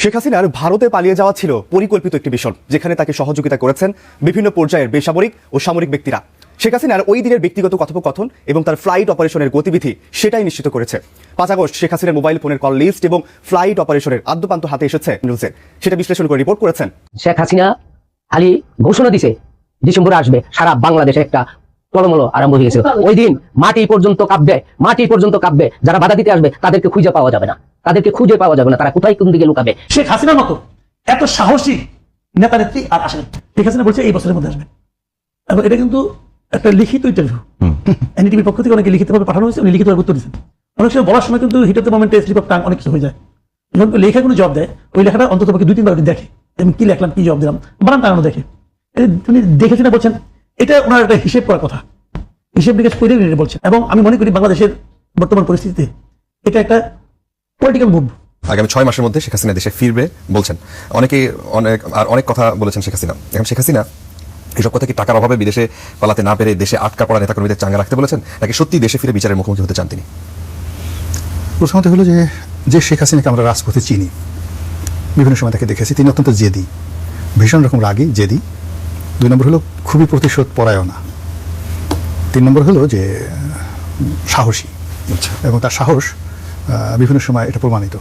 শেখ হাসিনার ভারতে পালিয়ে যাওয়া ছিল পরিকল্পিত একটি মিশন, যেখানে তাকে সহযোগিতা করেছেন বিভিন্ন পর্যায়ের বেসামরিক ও সামরিক ব্যক্তিরা। শেখ হাসিনার ওই দিনের ব্যক্তিগত কথোপকথন এবং তার ফ্লাইট অপারেশনের গতিবিধি সেটাই নিশ্চিত করেছে। 5 আগস্ট শেখ হাসিনার মোবাইল ফোনের কল লিস্ট এবং ফ্লাইট অপারেশনের আদ্যপান্ত হাতে এসেছে নিউজের, সেটা বিশ্লেষণ করে রিপোর্ট করেছেন। শেখ হাসিনা খালি ঘোষণা দিছে ডিসেম্বরে আসবে, সারা বাংলাদেশে একটা টলমল আরম্ভ হয়ে গেছে। ওই দিন মাটি পর্যন্ত কাঁপবে, যারা বাধা দিতে আসবে তাদেরকে খুঁজে পাওয়া যাবে না, তারা কোথায় কোন দিকে লুকাবে। শেখ হাসিনার মতো এত সাহসী নেতা নেত্রী আর আসেন। শেখ হাসিনা বলছে এই বছরের মধ্যে আসবেন, এবং এটা কিন্তু একটা লিখিত ইন্টারভিউ, এনডিটিভির পক্ষ থেকে অনেকে লিখিতভাবে পাঠানো হয়েছে, উনি লিখিতভাবে উত্তর দিচ্ছেন। অনেক সময় বলার সময় কিন্তু হিট অফ দ্য মোমেন্টে স্লিপ অফ টাং অনেক কিছু হয়ে যায়। যখন লেখা কোনো জবাব দেয়, ওই লেখাটা অন্তত 2-3 বার দেখে আমি কি লেখলাম, কি জবাব দিলাম, বানান টানানো দেখে। উনি দেখেছেন না বলছেন, এটা ওনার একটা হিসেব করার কথা, হিসেব নিকেশ করে বলছেন। এবং আমি মনে করি বাংলাদেশের বর্তমান পরিস্থিতিতে এটা একটা পলিটিক্যাল মুভ। আগামী 6 মাসের মধ্যে শেখ হাসিনা দেশে ফিরবে বলছেন অনেকে, অনেক কথা বলেছেন শেখ হাসিনা। এখন শেখ হাসিনা এসব কথা কি টাকার অভাবে বিদেশে পালাতে না পেরে দেশে আটকা পড়া নেতাকর্মীদের চাঙ্গা রাখতে বলেছেন, নাকি সত্যি দেশে ফিরে বিচারের মুখোমুখি হতে চান তিনি? প্রথমত হলো যে শেখ হাসিনাকে আমরা রাজপথে চিনি, বিভিন্ন সময় তাকে দেখেছি, তিনি অত্যন্ত জেদি, ভীষণ রকম রাগী জেদি। 2 নম্বর হলো খুবই প্রতিশোধ পরায়ণা। 3 নম্বর হলো যে সাহসী, এবং তার সাহস বিভিন্ন সময় এটা প্রমাণিত।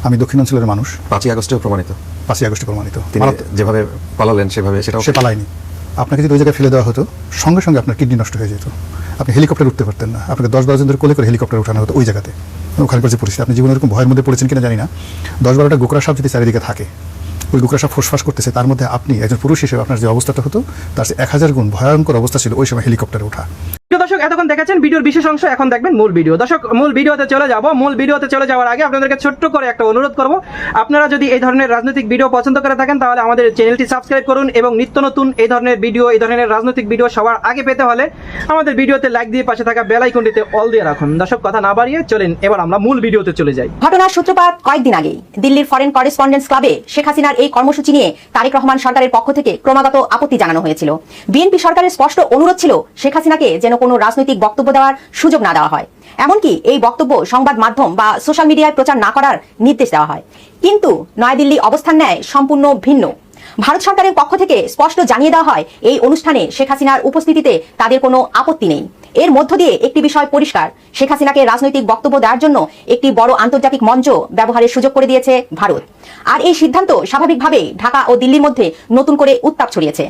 আমি দক্ষিণাঞ্চলের মানুষ, 5 আগস্টেও প্রমাণিত। 5 আগস্টে প্রমাণিত। তিনি যেভাবে পালালেন সেভাবে সে পালায়নি। আপনাকে যদি ওই জায়গায় ফেলে দেওয়া হতো, সঙ্গে সঙ্গে আপনার কিডনি নষ্ট হয়ে যেত, আপনি হেলিকপ্টার উঠতে পারতেন না, আপনাকে 10-12 জন ধরে কোলে করে হেলিকপ্টার উঠানো হতো ওই জায়গাতে। ওখানকার যে পরিস্থিতি, আপনি জীবনে এরকম ভয়ের মধ্যে পড়েছেন কিনা জানি না। 10-12টা গোকরা সাপ যদি চারিদিকে থাকে, ওই গোকরা সাপ ফোসফাস করতেছে, তার মধ্যে আপনি একজন পুরুষ হিসেবে আপনার যে অবস্থাটা হতো তার 1000 গুণ ভয়ঙ্কর অবস্থা ছিল ওই সময় হেলিকপ্টারে ওঠা। দর্শক, এতক্ষণ দেখেছেন ভিডিওর বিশেষ অংশ, এখন দেখবেন মূল ভিডিও। দর্শক, মূল ভিডিওতে চলে যাওয়ার আগে আপনাদেরকে ছোট্ট করে একটা অনুরোধ করব, আপনারা যদি এই ধরনের রাজনৈতিক ভিডিও পছন্দ করে থাকেন তাহলে আমাদের চ্যানেলটি সাবস্ক্রাইব করুন, এবং নিত্য নতুন এই ধরনের ভিডিও, এই ধরনের রাজনৈতিক ভিডিও সবার আগে পেতে হলে আমাদের ভিডিওতে লাইক দিয়ে পাশে থাকা বেল আইকনটিতে অল দিয়ে রাখুন। দর্শক, কথা না বাড়িয়ে চলেন এবার আমরা মূল ভিডিওতে চলে যাই। ঘটনার সূত্রপাত কয়েকদিন আগেই দিল্লির ফরেন করেসপন্ডেন্স ক্লাবে শেখ হাসিনার এই কর্মসূচি নিয়ে তারেক রহমান সরকারের পক্ষ থেকে ক্রমাগত আপত্তি জানানো হয়েছিল। বিএনপি সরকারের স্পষ্ট অনুরোধ ছিল শেখ হাসিনাকে যেন কোনো রাজনৈতিক বক্তব্য দেওয়ার সুযোগ না দেওয়া হয়, এমনকি এই বক্তব্য সংবাদ মাধ্যম বা সোশ্যাল মিডিয়ায় প্রচার না করার নির্দেশ দেওয়া হয়। কিন্তু নয়াদিল্লি অবস্থান নেয় সম্পূর্ণ ভিন্ন। ভারত সরকারের পক্ষ থেকে স্পষ্ট জানিয়ে দেওয়া হয় এই অনুষ্ঠানে শেখ হাসিনার উপস্থিতিতে তাদের কোনো আপত্তি নেই। এর মধ্য দিয়ে একটি বিষয় পরিষ্কার, শেখ হাসিনাকে রাজনৈতিক বক্তব্য দেওয়ার জন্য একটি বড় আন্তর্জাতিক মঞ্চ ব্যবহারের সুযোগ করে দিয়েছে ভারত। আর এই সিদ্ধান্ত স্বাভাবিকভাবেই ঢাকা ও দিল্লির মধ্যে নতুন করে উত্তাপ ছড়িয়েছে।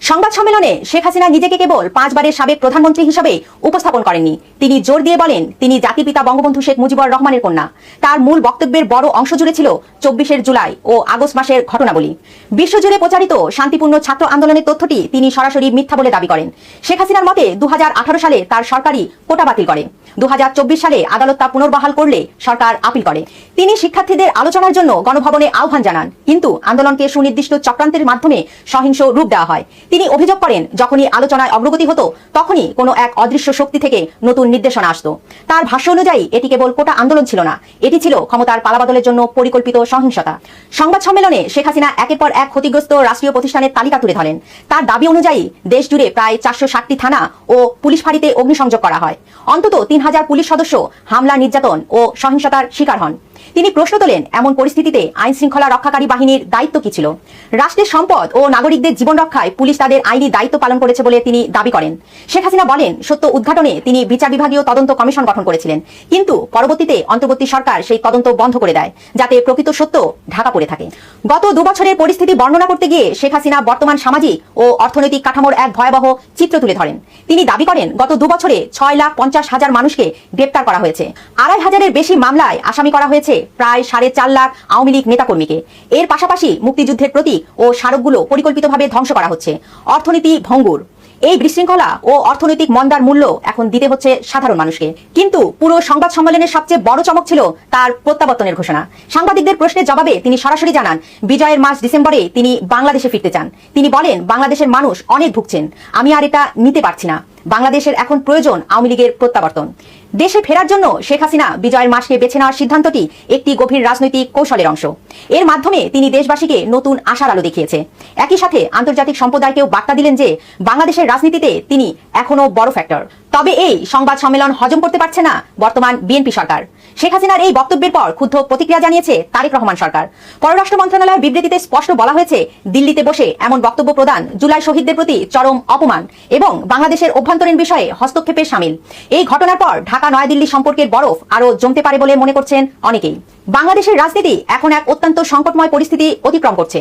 সংবাদ সম্মেলনে শেখ হাসিনা নিজেকে কেবল 5 বারের সাবেক প্রধানমন্ত্রী হিসেবে উপস্থাপন করেননি, তিনি জোর দিয়ে বলেন তিনি জাতির পিতা বঙ্গবন্ধু শেখ মুজিবুর রহমানের কন্যা। তার মূল বক্তব্যের বড় অংশ জুড়ে ছিল 24শে জুলাই ও আগস্ট মাসের ঘটনাবলী। বিশ্বজুড়ে প্রচারিত শান্তিপূর্ণ ছাত্র আন্দোলনের তথ্যটি তিনি সরাসরি মিথ্যা বলে দাবি করেন। শেখ হাসিনার মতে 2018 সালে তার সরকারি কোটা বাতিল করে, 2024 সালে আদালত তা পুনর্বহাল করলে সরকার আপিল করে। তিনি শিক্ষার্থীদের আলোচনার জন্য গণভবনে আহ্বান জানান, কিন্তু আন্দোলনকে সুনির্দিষ্ট চক্রান্তের মাধ্যমে সহিংস রূপ দেওয়া হয়। তিনি অভিযোগ করেন যখনই আলোচনায় অগ্রগতি হতো তখনই কোনো এক অদৃশ্য শক্তি থেকে নতুন নির্দেশনা আসতো। তার ভাষ্য অনুযায়ী এটি কেবল কোটা আন্দোলন ছিল না, এটি ছিল ক্ষমতার পালাবদলের জন্য পরিকল্পিত সহিংসতা। সংবাদ সম্মেলনে শেখ হাসিনা একের পর এক ক্ষতিগ্রস্ত রাষ্ট্রীয় প্রতিষ্ঠানের তালিকা তুলে ধরেন। তার দাবি অনুযায়ী দেশ জুড়ে প্রায় 460টি থানা ও পুলিশ ফাঁড়িতে অগ্নিসংযোগ করা হয়। অন্তত 3000 পুলিশ সদস্য হামলা, নির্যাতন ও সহিংসতার শিকার হন। তিনি প্রশ্ন তোলেন, এমন পরিস্থিতিতে আইন শৃঙ্খলা রক্ষাকারী বাহিনীর দায়িত্ব কি ছিল? রাষ্ট্রের সম্পদ ও নাগরিকদের জীবন রক্ষায় পুলিশ তাদের আইনি দায়িত্ব পালন করেছে বলে তিনি দাবি করেন। শেখ হাসিনা বলেন, সত্য উদ্ঘাটনে তিনি বিচার বিভাগীয় তদন্ত কমিশন গঠন করেছিলেন, কিন্তু পরবর্তীতে অন্তর্বর্তী সরকার সেই তদন্ত বন্ধ করে দেয়, যাতে প্রকৃত সত্য ঢাকা পড়ে থাকে। গত 2 বছরের পরিস্থিতি বর্ণনা করতে গিয়ে শেখ হাসিনা বর্তমান সামাজিক ও অর্থনৈতিক কাঠামোর এক ভয়াবহ চিত্র তুলে ধরেন। তিনি দাবি করেন, গত 2 বছরে 6,50,000 মানুষকে গ্রেপ্তার করা হয়েছে, 2,500-এর বেশি মামলায় আসামি করা হয়েছে প্রায় 4.5 লাখ আওয়ামী লীগ নেতাকর্মীকে। এর পাশাপাশি মুক্তিযুদ্ধের প্রতীক ও স্মারকগুলো পরিকল্পিতভাবে ধ্বংস করা হচ্ছে। অর্থনীতি ভঙ্গুর। এই বিশৃঙ্খলা ও অর্থনৈতিক মন্দার মূল্য এখন দিতে হচ্ছে সাধারণ মানুষকে। কিন্তু পুরো সংবাদ সম্মেলনের সবচেয়ে বড় চমক ছিল তার প্রত্যাবর্তনের ঘোষণা। সাংবাদিকদের প্রশ্নের জবাবে তিনি সরাসরি জানান, বিজয়ের মাস ডিসেম্বরে তিনি বাংলাদেশে ফিরতে চান। তিনি বলেন, বাংলাদেশের মানুষ অনেক ভুগছেন, আমি আর এটা নিতে পারছি না। বাংলাদেশের এখন প্রয়োজন আওয়ামী লীগের প্রত্যাবর্তন। দেশে ফেরার জন্য শেখ হাসিনা বিজয়ের মাসকে বেছে নেওয়ার সিদ্ধান্তটি একটি গভীর রাজনৈতিক কৌশলের অংশ। এর মাধ্যমে তিনি দেশবাসীকে নতুন আশার আলো দেখিয়েছে। একই সাথে আন্তর্জাতিক সম্প্রদায়কেও বার্তা দিলেন যে বাংলাদেশের রাজনীতিতে তিনি এখনো বড় ফ্যাক্টর। তবে এই সংবাদ সম্মেলন হজম করতে পারছে না বর্তমান বিএনপি সরকার। শেখ হাসিনার এই বক্তব্যের পর ক্ষুব্ধ প্রতিক্রিয়া জানিয়েছে তারেক রহমান সরকার। পররাষ্ট্র মন্ত্রণালয়ের বিবৃতিতে স্পষ্ট বলা হয়েছে, দিল্লিতে বসে এমন বক্তব্য প্রদান জুলাই শহীদদের প্রতি চরম অপমান এবং বাংলাদেশের অভ্যন্তরীণ বিষয়ে হস্তক্ষেপের শামিল। এই ঘটনার পর ঢাকা নয়াদিল্লি সম্পর্কের বরফ আরো জমতে পারে বলে মনে করছেন অনেকেই। বাংলাদেশের রাজনীতি এখন এক অত্যন্ত সংকটময় পরিস্থিতি অতিক্রম করছে।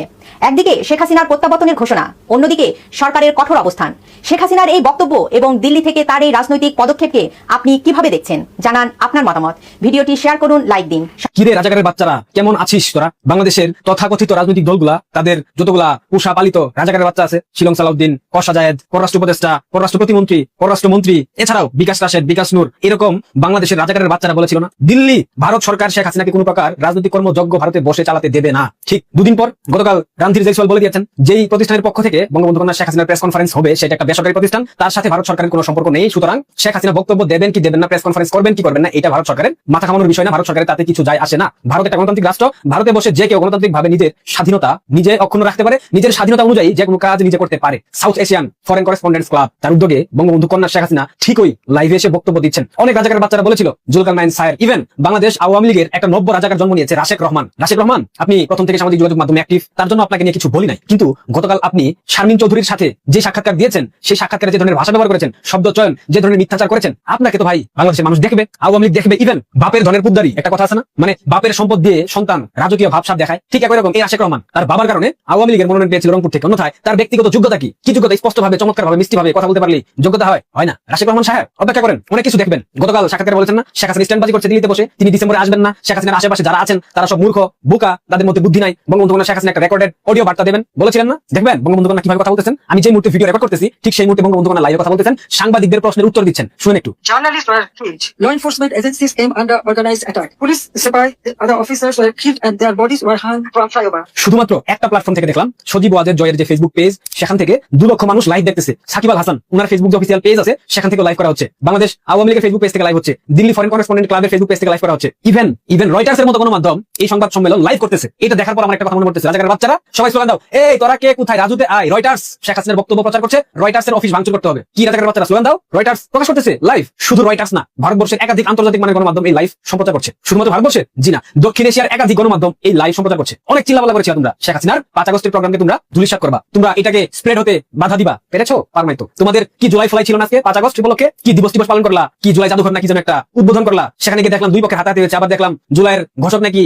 একদিকে শেখ হাসিনার প্রত্যাবর্তনের ঘোষণা, অন্যদিকে সরকারের কঠোর অবস্থান। শেখ হাসিনার এই বক্তব্য এবং দিল্লি থেকে তার এই রাজনৈতিক পদক্ষেপকে আপনি কিভাবে দেখছেন? জানান আপনার মতামত। ভিডিওটি শেয়ার করুন, লাইক দিন। কিরে রাজাকারের বাচ্চারা, কেমন আছিস তোরা? বাংলাদেশের তথাকথিত রাজনৈতিক দলগুলা, তাদের যতগুলা পোষা পালিত রাজাকারের বাচ্চা আছে, শিলং সালাউদ্দিন, কসা জায়েদ, পররাষ্ট্র উপদেষ্টা, পররাষ্ট্র প্রতিমন্ত্রী, পররাষ্ট্রমন্ত্রী, এছাড়াও বিকাশ রাশেদ, বিকাশ নূর, এরকম বাংলাদেশের রাজাকারের বাচ্চারা বলেছিল না, দিল্লি ভারত সরকার শেখ হাসিনাকে কোনো প্রকার রাজনৈতিক কর্মযজ্ঞ ভারতে বসে চালাতে দেবে না। ঠিক দুদিন পর গতকাল রামধীর জয়সওয়াল বলে দিয়েছেন, যেই প্রতিষ্ঠানের পক্ষ থেকে বঙ্গবন্ধু কন্যা শেখ হাসিনার প্রেস কনফারেন্স হবে সেটা একটা বেসরকারি প্রতিষ্ঠান, তার সাথে ভারত সরকারের কোনো সম্পর্ক নেই। সুতরাং শেখ হাসিনা বক্তব্য দেবেন কি দেবেন না, প্রেস কনফারেন্স করবেন কি করবেন না, এটা ভারত সরকারের মাথা ঘামানোর বিষয় না। ভারত সরকারের তাতে কিছু যায় আসে না। ভারত একটা গণতান্ত্রিক রাষ্ট্র। ভারতে বসে যে কেউ গণতান্ত্রিক ভাবে নিজের স্বাধীনতা নিজে অক্ষুণ্ণ রাখতে পারে, নিজের স্বাধীনতা অনুযায়ী যে কোনো কাজ নিজে করতে পারে। South Asian foreign correspondents club তার উদ্যোগে বঙ্গবন্ধু কন্যা শেখ হাসিনা ঠিকই লাইভে এসে বক্তব্য দিচ্ছেন। অনেক রাজাকার বাচ্চারা বলেছিল জুলকারনাইন সায়ের, ইভেন বাংলাদেশ আওয়ামী লীগের একটা নব্য রাজাকার জন্ম নিয়েছে রাশেক রহমান। রাশেক রহমান, আপনি প্রথম থেকে সামাজিক যোগাযোগ মাধ্যমে অ্যাক্টিভ, তার জন্য আপনাকে নিয়ে কিছু বলি নাই, কিন্তু গতকাল আপনি শারমিন চৌধুরীর সাথে যে সাক্ষাৎকার দিয়েছেন, সেই সাক্ষাৎকারে যে ধরনের ভাষা ব্যবহার করেছেন, শব্দ চয়ন, যে ধরনের মিথ্যাচার করেছেন, আপনাকে তো ভাই বাংলাদেশের মানুষ দেখবে, আওয়ামী লীগ দেখবে। ইভেন বাপের ধনের পুদ্দারি একটা কথা আছে না, মানে বাপের সম্পদ দিয়ে সন্তান রাজকীয় ভাবসাব দেখায়, ঠিক একই রকম এই রাশেক রহমান তার বাবার কারণে আওয়ামী লীগের মনোনয়ন পেয়েছিল রংপুর থেকে। অন্যথায় তার ব্যক্তিগত যোগ্যতা কি? কি যোগ্যতা? স্পষ্ট ভাবে, চমৎকার ভাবে, মিষ্টি ভাবে কথা বলতে পারলে যোগ্যতা হয়? হয় না। রাশেক রহমান সাহেব অপেক্ষা করেন, অনেক কিছু দেখবেন। গতকাল সাক্ষাৎকারে বলেছেন না, শেখ হাসিনা স্ট্যান্ডবাজি করছে দিল্লিতে বসে, তিনি ডিসেম্বরে আসবেন না, শেখ হাসিনার আশেপাশে যারা আছেন তারা সব মূর্খ বোকা, তাদের মধ্যে বুদ্ধি নাই। বঙ্গবন্ধু কন্যা শেখ হাসিনা একটা রেকর্ডেড অডিও বার্তা দেবেন বলেছিলেন না, দেখবেন বঙ্গবন্ধু কন্যা কিভাবে কথা বলতেছেন। আমি যে মুহূর্তে ভিডিও রেকর্ড করতেছি ঠিক সেই মুহূর্তে বঙ্গবন্ধু কন্যা লাইভে কথা বলতেছেন, সাংবাদিকদের প্রশ্নের উত্তর দিচ্ছেন। শুনেন একটু। Journalists were killed. Law enforcement agencies came under organized attack. Police separate other officers were killed and their bodies were hung from flyover. শুধুমাত্র একটা প্ল্যাটফর্ম থেকে দেখলাম, সজীব ওয়াজের জয়ের যে ফেসবুক পেজ, সেখান থেকে 2 লক্ষ মানুষ লাইভ দেখতেছে। সাকিব আল হাসান, উনার ফেসবুক যে অফিসিয়াল পেজ আছে, সেখান থেকে লাইভ করা হচ্ছে। বাংলাদেশ আওয়ামী লীগের ফেসবুক পেজ থেকে লাইভ হচ্ছে। দিল্লি ফরেন করেসপন্ডেন্ট ক্লাবের ফেসবুক পেজ থেকে লাইভ করা হচ্ছে। ইভেন রয়টার্স এর মতো গণমাধ্যম এই সংবাদ সম্মেলন লাইভ করতেছে। এটা দেখার পর আমার একটা কথা মনে পড়তেছে, রাজাকারের বাচ্চারা সবাই স্লোগান দাও, এই তোরা কে কোথায়, রাজুতে আয়, রয়টার্স শেখ হাসিনার বক্তব্য প্রচার করছে, রয়টার্স এর অফিস ভাঙচুর করতে হবে। কি রাজাকারের বাচ্চারা স্লোগান দাও, রয়টার্স প্রকাশ করতেছে লাইভ। শুধু রয়টার্স না, ভারতবর্ষের একাধিক আন্তর্জাতিক মানের গণমাধ্যম এই লাইভ সম্প্রচার করছে। শুধুমাত্র ভারতবর্ষের জি না, দক্ষিণ এশিয়ার একাধিক গণমাধ্যম এই লাইভ সম্প্রচার করছে। অনেক চিল্লাপাল্লা করেছিল তোমরা, শেখ হাসিনার 5 আগস্টের প্রোগ্রামকে তোমরা ধূলিসাৎ করবা, তোমরা এটাকে স্প্রেড হতে বাধা দিবা, পেরেছো? পারমাই তো। তোমাদের কি জুলাই ফলাই ছিল না আজকে 5 আগস্ট উপলক্ষে? কি দিবস পালন করলা? কি জুলাই জাদুঘর নাকি যেন একটা উদ্বোধন করলা? সেখানে গিয়ে দেখলাম 2 পক্ষে হাতাহাতি হয়েছে। আবার দেখলাম জুলাইয়ের ঘোষক নাকি।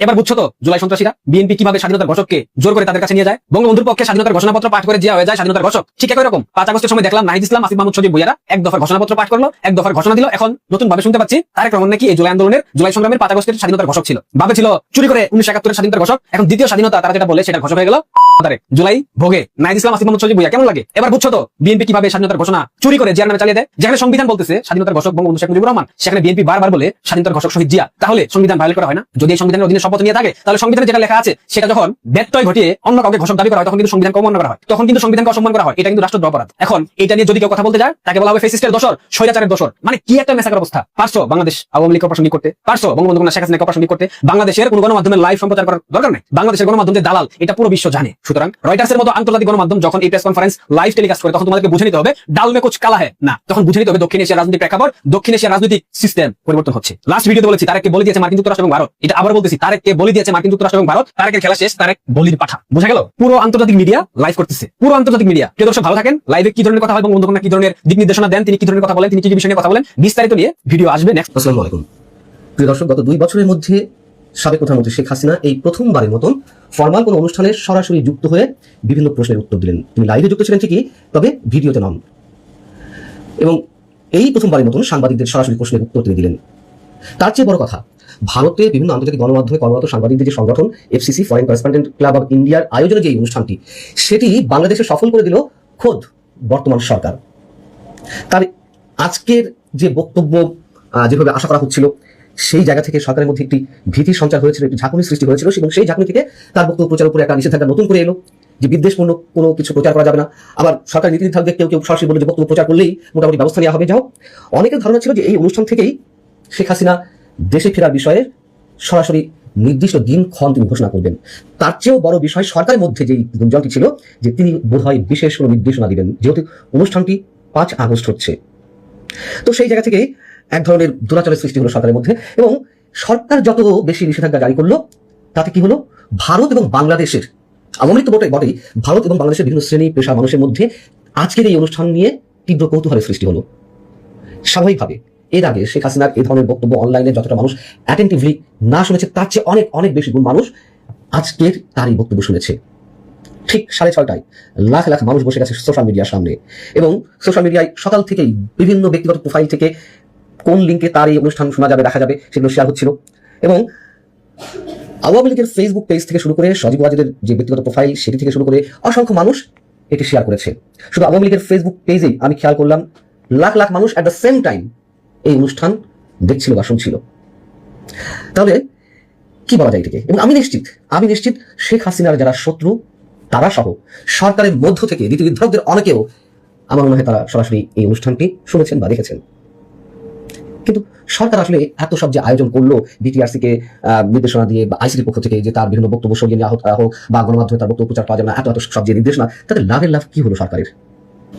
এবার বুঝছো তো জুলাই সন্ত্রাসীরা বিএনপি কিভাবে স্বাধীনতার ঘোষককে জোর করে তাদের কাছে নিয়ে যায়। বঙ্গবন্ধুর পক্ষে স্বাধীনতার ঘোষণাপত্র পাঠ করে দেওয়া হয়ে যায় স্বাধীনতার ঘোষক। ঠিক একই রকম 5 আগস্টের সময় দেখলাম নাহিদ ইসলাম, আসিফ মাহমুদ সজীব ভুইয়ারা এক দফার ঘোষণাপত্র পাঠ করলো, এক দফার ঘোষণা দিল। এখন নতুন ভাবে শুনতে পাচ্ছি তারেক রহমান নাকি এই জুলাই আন্দোলনের, জুলাই সংগ্রামের 5 আগস্টের স্বাধীনতার ঘোষক ছিল। ভাবে ছিল চুরি করে 1971 স্বাধীনতার ঘোষক, এখন দ্বিতীয় স্বাধীনতা তারা যেটা বলে সেটা ঘোষক হয়ে গেল তারেক। জুলাই ভোগে নাহিদ ইসলাম, আসিফ মাহমুদ সজীব ভুইয়া। কেমন লাগে? এবার বুঝছো তো বিএনপি কিভাবে স্বাধীনতার ঘোষণা চুরি করে জিয়ার নামে চালিয়ে দেয়। যেখানে সংবিধান বলতেছে স্বাধীনতার ঘোষক বঙ্গবন্ধু শেখ মুজিবুর রহমান, সেখানে বিএনপি বারবার বলে স্বাধীনতার ঘোষক শহীদ জিয়া। তাহলে সংবিধান ভায়োলেট করা হয় না? যদি এই সংবিধানের অধীনে শপথ নিয়ে থাকে, তাহলে সংবিধানে যেটা লেখা আছে সেটা যখন ব্যত্যয় ঘটিয়ে অন্য কাউকে ঘোষক দাবি করা হয়, তখন কিন্তু সংবিধানকে অমান্য করা হয়, তখন কিন্তু সংবিধানকে অসম্মান করা হয়। এটা কিন্তু রাষ্ট্রদ্রোহ অপরাধ। এখন এটা নিয়ে যদি কেউ কথা বলতে যায়, তাকে বলা হবে ফেসিস্টের দোসর, স্বৈরাচারের দোসর। মানে কি একটা মেসাকার অবস্থা। পারছো বাংলাদেশ আওয়ামী লীগকে অপ্রাসঙ্গিক করতে, পারছো বঙ্গবন্ধু কন্যা শেখ হাসিনাকে অপ্রাসঙ্গিক করতে। বাংলাদেশের কোন গণমাধ্যমের লাইভ সম্প্রচার করার দরকার নেই। বাংলাদেশের গণমাধ্যমের দালাল এটা পুরো বিশ্ব জানে। সুতরাং রয়টার্সের মতো আন্তর্জাতিক গণমাধ্যম যখন এই প্রেস কনফারেন্স লাইভ টেলিকাস্ট করে, তখন তোমাদেরকে বুঝে নিতে হবে ডাল মে কুছ কালা হ্যায় না, তখন বুঝে নিতে হবে দক্ষিণ এশিয়ার রাজনৈতিক প্রেক্ষাপট, দক্ষিণ এশিয়ার রাজনৈতিক সিস্টেম পরিবর্তন হচ্ছে। লাস্ট ভিডিওতে বলেছি তারেককে বলে দিয়েছে মার্কিন যুক্তরাষ্ট্র এবং ভারত। এটা আবার বলতেছি, তারেককে বলে দিয়েছে মার্কিন যুক্তরাষ্ট্র এবং ভারত। তারেকের খেলা শেষ, তারেক বলির পাঠা। বুঝা গেল? পুরো আন্তর্জাতিক মিডিয়া লাইভ করতেছে, পুরো আন্তর্জাতিক মিডিয়া। প্রিয় দর্শক ভালো থাকেন। লাইভে কি ধরনের কথা হয়, বঙ্গবন্ধু কন্যা কি ধরনের দিক নির্দেশনা দেন, তিনি কি ধরনের কথা বলেন, তিনি কি বিষয় নিয়ে কথা বলেন, বিস্তারিত নিয়ে ভিডিও আসবে নেক্সট। আসসালামু আলাইকুম প্রিয় দর্শক, গত 2 বছরের মধ্যে সাবেক প্রধানমন্ত্রী শেখ হাসিনা এই প্রথমবারের মতন ফরমাল কোনো অনুষ্ঠানে সরাসরি যুক্ত হয়ে বিভিন্ন প্রশ্নের উত্তর দিলেন। তিনি লাইভে যুক্ত ছিলেন ঠিকই, তবে ভিডিওতে নন। এবং এই প্রথমবারের মতন সাংবাদিকদের সরাসরি প্রশ্নের উত্তর তিনি দিলেন। তার চেয়ে বড় কথা, ভারতে বিভিন্ন আন্তর্জাতিক গণমাধ্যমে কর্মরত সাংবাদিকদের যে সংগঠন FCC foreign correspondent club of ইন্ডিয়ার আয়োজনে যে অনুষ্ঠানটি, সেটি বাংলাদেশে সফল করে দিল খোদ বর্তমান সরকার। তার আজকের যে বক্তব্য যেভাবে আশা করা হচ্ছিল, সেই জায়গা থেকে সরকারের মধ্যে একটি ভীতির সঞ্চার হয়েছিল, একটি ঝাঁকুনির সৃষ্টি হয়েছিল, এবং সেই ঝাঁকুনি থেকে তার বক্তব্য প্রচারের উপরে একটা নিষেধাজ্ঞা নতুন করে এলো যে বিদ্বেষপূর্ণ কোনো কিছু প্রচার করা যাবে না। আবার সরকার নীতি থাকবে, কেউ কেউ সরাসরি বলে যে বক্তব্য প্রচার করলেই মোটামুটি ব্যবস্থা নেওয়া হবে। যাও, অনেকের ধারণা ছিল যে এই অনুষ্ঠান থেকেই শেখ হাসিনা দেশে ফেরার বিষয়ে সরাসরি নির্দিষ্ট দিনক্ষণ তিনি ঘোষণা করবেন। তার চেয়েও বড় বিষয় সরকারের মধ্যে যেই গুঞ্জনটি ছিল যে তিনি বোধহয় বিশেষ কোনো নির্দেশনা দিবেন, যেহেতু অনুষ্ঠানটি 5 আগস্ট হচ্ছে। তো সেই জায়গা থেকেই এক ধরনের দুরাচারের সৃষ্টি হলো সরকারের মধ্যে। এবং সরকার যত বেশি নিষেধাজ্ঞা জারি করলো, তাতে কি হলো, ভারত এবং বাংলাদেশের, আওয়ামী লীগ তো বটেই, ভারত এবং বাংলাদেশের বিভিন্ন শ্রেণী পেশা মানুষের মধ্যে আজকের এই অনুষ্ঠান নিয়ে তীব্র কৌতূহলের সৃষ্টি হলো। স্বাভাবিকভাবে এর আগে শেখ হাসিনার এই ধরনের বক্তব্য অনলাইনে যতটা মানুষ অ্যাটেন্টিভলি না শুনেছে, তার চেয়ে অনেক অনেক বেশি গুণ মানুষ আজকের তারই বক্তব্য শুনেছে। ঠিক 6:30 লাখ লাখ মানুষ বসে গেছে সোশ্যাল মিডিয়ার সামনে, এবং সোশ্যাল মিডিয়ায় সকাল থেকেই বিভিন্ন ব্যক্তিগত প্রোফাইল থেকে কোন লিঙ্কে তার এই অনুষ্ঠান শোনা যাবে, দেখা যাবে, সেগুলো শেয়ার হচ্ছিল। এবং আওয়ামী লীগের ফেসবুক পেজ থেকে শুরু করে সজীব ওয়াজেদের যে ব্যক্তিগত প্রোফাইল সেটি থেকে শুরু করে অসংখ্য মানুষ এটি শেয়ার করেছে। শুধু আওয়ামী লীগের ফেসবুক পেজেই আমি খেয়াল করলাম লাখ লাখ মানুষ অ্যাট দ্য সেম টাইম এই অনুষ্ঠান দেখছিল বা শুনছিল। তাহলে কি বলা যায় এটিকে? এবং আমি নিশ্চিত শেখ হাসিনার যারা শত্রু তারা সহ সরকারের মধ্য থেকে নীতিবিদ্ধদের অনেকেও আমার মনে হয় তারা সরাসরি এই অনুষ্ঠানটি শুনেছেন বা দেখেছেন। কিন্তু সরকার আসলে এত সব যে আয়োজন করলো, বিটিআরসি কে নির্দেশনা দিয়ে বা আইসিটির পক্ষ থেকে যে তার বিভিন্ন বক্তব্য সরিয়ে নেওয়া হোক বা গণমাধ্যমে তার বক্তব্য প্রচার পাওয়া যাবে না, এত সব যে নির্দেশনা, তাদের লাভের লাভ কি হলো সরকারের?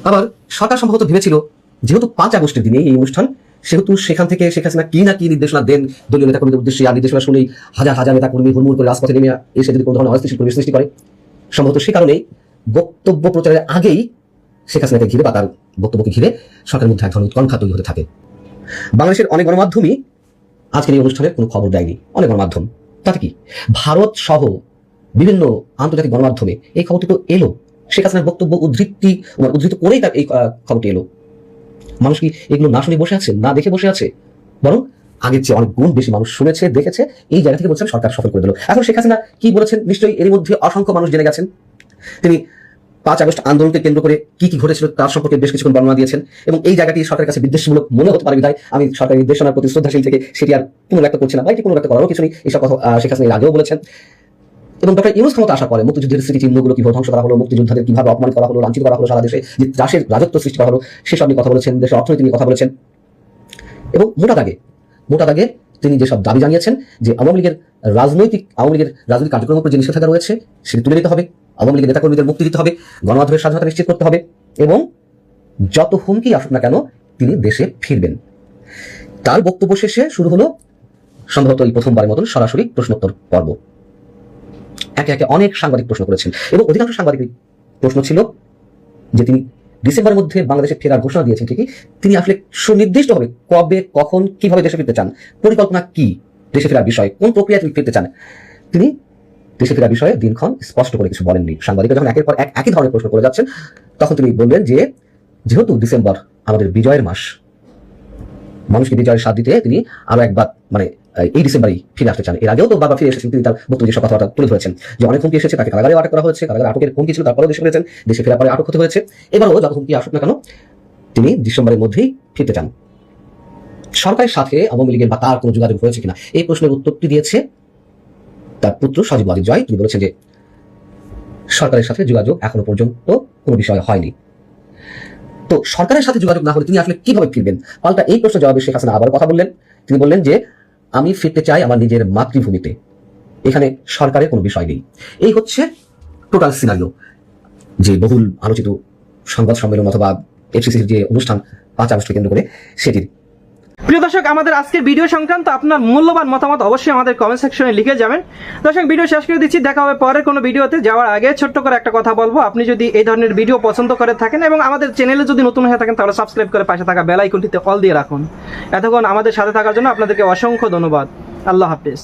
আবার সরকার সম্ভবত ভেবেছিল যেহেতু 5 আগস্টের দিনে এই অনুষ্ঠান, সেহেতু সেখান থেকে শেখ হাসিনা কি না কি নির্দেশনা দেন দলীয় নেতাকর্মীদের উদ্দেশ্যে, আর নির্দেশনা শুনেই হাজার হাজার নেতাকর্মী হুড়মুড় করে রাজপথে নেমে এসে যদি কোনো ধরনের অস্থিতিশীল পরিবেশ সৃষ্টি করে, সম্ভবত সে কারণেই বক্তব্য প্রচারের আগেই শেখ হাসিনাকে ঘিরে বা তার বক্তব্যকে ঘিরে সরকারের মধ্যে এক ধরনের উৎকণ্ঠা তৈরি হতে থাকে। বাংলাদেশের অনেক গণমাধ্যমই আজকের এই অনুষ্ঠানের কোনো খবর দেয়নি, অনেক গণমাধ্যম। তাতে কি ভারত সহ বিভিন্ন আন্তর্জাতিক গণমাধ্যমে এই খবরটি তো এলো, শেখ হাসিনার বক্তব্য উদ্ধৃত করেই তার এই খবরটি এলো। মানুষ কি এগুলো না শুনে বসে আছে, না দেখে বসে আছে? বরং আগের চেয়ে অনেক গুণ বেশি মানুষ শুনেছে, দেখেছে। এই জায়গা থেকে বলছেন সরকার সফল করে দিল। এখন শেখ হাসিনা কি বলেছেন নিশ্চয়ই এর মধ্যে অসংখ্য মানুষ জেনে গেছেন। তিনি 5 আগস্ট আন্দোলনকে কেন্দ্র করে কি কি ঘটেছিল তার সম্পর্কে বেশ কিছুক্ষণ বর্ণনা দিয়েছেন, এবং এই জায়গাটি সরকারের কাছে বিদ্বেষমূলক মনে হতে পারে বিধায় আমি সরকারি নির্দেশনার প্রতি শ্রদ্ধাশীল থেকে সেটি আর পুনর্ব্যক্ত করছি না, বা এটি পুনর্ব্যক্ত করারও কিছু নেই। এইসব কথা শেখ হাসিনা এর আগেও বলেছেন। এবং ডক্টর ইউনূস ক্ষমতা আসার পরে মুক্তিযুদ্ধের স্মৃতিচিহ্নগুলো কিভাবে ধ্বংস করা হলো, মুক্তিযোদ্ধাদের কিভাবে অপমান করা হলো, লাঞ্ছিত করা হলো, সারা দেশে যে ত্রাসের রাজত্ব সৃষ্টি করা হলো, সেসব নিয়ে কথা বলেছেন, দেশের অর্থনীতি নিয়ে কথা বলেছেন। এবং মোটা দাগে তিনি যেসব দাবি জানিয়েছেন যে আওয়ামী লীগের রাজনৈতিক কার্যক্রমের উপর যে নিষেধাজ্ঞা রয়েছে সেটি তুলে নিতে হবে, আওয়ামী লীগের নেতাকর্মীদের মুক্তি দিতে হবে, গণমাধ্যমের স্বাধীনতা নিশ্চিত করতে হবে, এবং যত হুমকি আসুক না কেন তিনি দেশে ফিরবেন। তার বক্তব্য শেষে শুরু হলো সম্ভবত এই প্রথমবারের মতন সরাসরি প্রশ্নোত্তর পর্ব। একে একে অনেক সাংবাদিক প্রশ্ন করেছেন, এবং অধিকাংশ সাংবাদিক প্রশ্ন ছিল যে তিনি ডিসেম্বরের মধ্যে বাংলাদেশে ফেরার ঘোষণা দিয়েছেন ঠিকই, তিনি আসলে সুনির্দিষ্টভাবে কবে, কখন, কিভাবে দেশে ফিরতে চান, পরিকল্পনা কি দেশে ফেরার বিষয়ে, কোন প্রক্রিয়ায় তিনি ফিরতে চান, তিনি দেশে ফেরার বিষয়ে দিনক্ষণ স্পষ্ট করে কিছু বলেননি। সাংবাদিকরা যখন একের পর এক একই ধরনের প্রশ্ন করে যাচ্ছেন, তখন তিনি বললেন যে যেহেতু ডিসেম্বর আমাদের বিজয়ের মাস, মানুষকে বিজয়ের স্বাদ দিতে তিনি আরো একবার এই ডিসেম্বরেই ফিরে আসতে চান। এর আগেও তো বারবার ফিরে এসেছেন, তিনি তার বক্তব্যে যেসব কথাবার্তা তুলে ধরেছেন যে অনেক হুমকি এসেছে, তাকে কারাগারে আটক করা হয়েছে, কারাগারে আটকের হুমকি ছিল, তারপরেও দেশে ফিরেছেন, দেশে ফেরার পরে আটক হতে হয়েছে। এবারও যত হুমকি আসুক না কেন তিনি ডিসেম্বরের মধ্যেই ফিরতে চান। সরকারের সাথে আওয়ামী লীগের বা তার কোনো যোগাযোগ হয়েছে কিনা এই প্রশ্নের উত্তরটি দিয়েছে তার পুত্র সজীব ওয়াজেদ জয়। তিনি বলেছেন যে সরকারের সাথে যোগাযোগ এখনো পর্যন্ত কোনো বিষয় হয়নি। তো সরকারের সাথে যোগাযোগ না হলে তিনি আসলে কিভাবে ফিরবেন? পাল্টা এই প্রশ্ন জবাবে শেখ হাসিনা আবার কথা বললেন। তিনি বললেন যে আমি ফিরতে চাই আমার নিজের মাতৃভূমিতে, এখানে সরকারের কোনো বিষয় নেই। এই হচ্ছে টোটাল সিনারিও, যে বহুল আলোচিত সংবাদ সম্মেলন অথবা এফসিসির যে অনুষ্ঠান 5 আগস্টকে কেন্দ্র করে সেটির। প্রিয় দর্শক, আমাদের আজকের ভিডিও সংক্রান্ত আপনার মূল্যবান মতামত অবশ্যই আমাদের কমেন্ট সেকশনে লিখে যাবেন। দর্শক, ভিডিও শেষ করে দিচ্ছি, দেখা হবে পরের কোনো ভিডিওতে। যাওয়ার আগে ছোট্ট করে একটা কথা বলবো, আপনি যদি এই ধরনের ভিডিও পছন্দ করে থাকেন এবং আমাদের চ্যানেলে যদি নতুন হয়ে থাকেন তাহলে সাবস্ক্রাইব করে পাশে থাকা বেল আইকনটিতে অল দিয়ে রাখুন। এতক্ষণ আমাদের সাথে থাকার জন্য আপনাদেরকে অসংখ্য ধন্যবাদ। আল্লাহ হাফেজ।